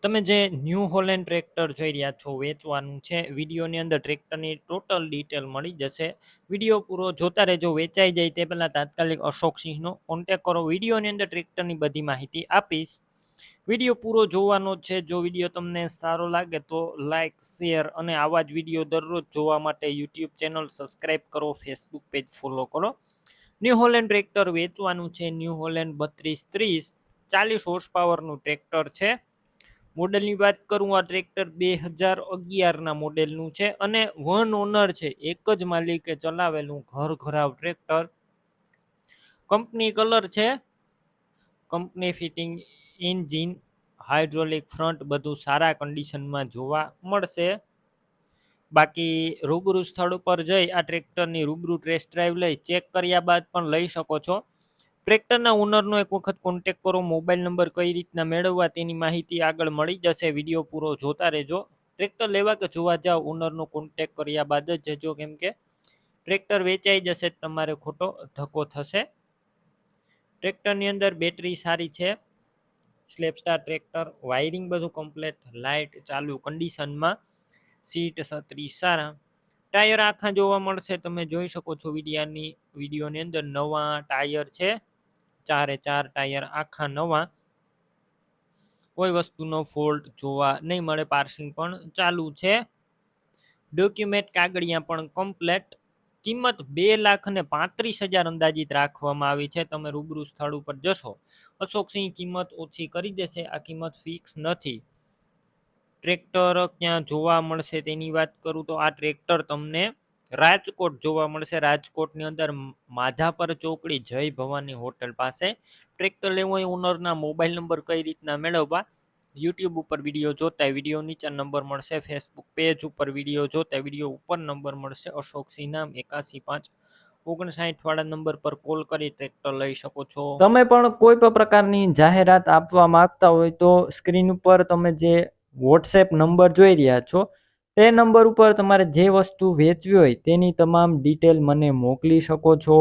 તમે જે new Holland tractor જોઈ રહ્યા છો વેચવાનું છે. વિડીયોની અંદર ટ્રેક્ટરની ટોટલ ડિટેલ મળી જશે. વિડીયો પૂરો જોતા રહેજો. વેચાઈ જાય તે પહેલાં તાત્કાલિક અશોક સિંહનો કોન્ટેક કરો. વિડીયોની અંદર ટ્રેક્ટરની બધી માહિતી આપીશ. વિડીયો પૂરો જોવાનો છે. જો વિડીયો તમને સારો લાગે તો લાઇક, શેર અને આવા જ વિડીયો દરરોજ જોવા માટે યુટ્યુબ ચેનલ સબસ્ક્રાઈબ કરો, ફેસબુક પેજ ફોલો કરો. ન્યૂ હોલેન્ડ ટ્રેક્ટર વેચવાનું છે. ન્યૂ હોલેન્ડ 3230 40 હોર્સ પાવરનું ટ્રેક્ટર છે. મોડેલની વાત કરું, આ ટ્રેક્ટર 2011ના મોડેલનું છે અને વન ઓનર છે. એક જ માલિકે ચલાવેલું ઘર ઘરાવ ટ્રેક્ટર. કંપની કલર છે, company fitting engine, hydraulic front બધું સારા કન્ડિશનમાં જોવા મળશે. બાકી રૂબરૂ સ્થળ ઉપર જઈ આ ટ્રેક્ટરની રૂબરૂ ટેસ્ટ ડ્રાઈવ લઈ ચેક કર્યા બાદ પણ લઈ શકો છો. ટ્રેક્ટરના ઓનરનો એક વખત કોન્ટેક કરો. મોબાઈલ નંબર કઈ રીતના મેળવવા તેની માહિતી આગળ મળી જશે. વિડીયો પૂરો જોતા રહેજો. ટ્રેક્ટર લેવા કે જોવા જાવ ઓનરનો કોન્ટેક કર્યા બાદ જ જજો, કેમ કે ટ્રેક્ટર વેચાઈ જશે તમારે ખોટો ધક્કો થશે. ટ્રેક્ટરની અંદર બેટરી સારી છે. સ્લેપસ્ટાર ટ્રેક્ટર, વાયરિંગ બધું કમ્પ્લેટ, લાઇટ ચાલુ કન્ડિશનમાં, સીટ છત્રી સારા, ટાયર આખા જોવા મળશે. તમે જોઈ શકો છો વિડીયોની અંદર નવા ટાયર છે. 4 ટાયર આખા નવા. કોઈ વસ્તુનો ફોલ્ટ જોવા નહીં મળે. પાર્સિંગ પણ ચાલુ છે. ડોક્યુમેન્ટ કાગળિયા પણ કમ્પ્લેટ. કિંમત 2,35,000 અંદાજિત રાખવામાં આવી છે. તમે રૂબરૂ સ્થળ ઉપર જશો, અશોકસિંહ કિંમત ઓછી કરી દેશે. આ કિંમત ફિક્સ નથી. ટ્રેક્ટર ક્યાં જોવા મળશે તેની વાત કરું તો આ ટ્રેક્ટર તમને રાજકોટ જોવા મળશે. રાજકોટની અંદર માધાપર ચોકડી જય ભવાની હોટલ પાસે ટ્રેક્ટર લેવું હોય. ઓનરના મોબાઈલ નંબર કઈ રીતના મેળવવા, યુટ્યુબ ઉપર વિડીયો જોતા વિડીયો નીચે નંબર મળશે. ફેસબુક પેજ ઉપર વિડીયો જોતા વિડીયો ઉપર નંબર મળશે. અશોકસિંહ નામ 8159 વાળા નંબર પર કોલ કરી ટ્રેક્ટર લઈ શકો છો. તમે પણ કોઈ પણ પ્રકારની જાહેરાત આપવા માંગતા હોય તો સ્ક્રીન ઉપર તમે જે વોટ્સએપ નંબર જોઈ રહ્યા છો તે નંબર ઉપર તમારે જે વસ્તુ વેચવી હોય તેની તમામ ડિટેલ મને મોકલી શકો છો.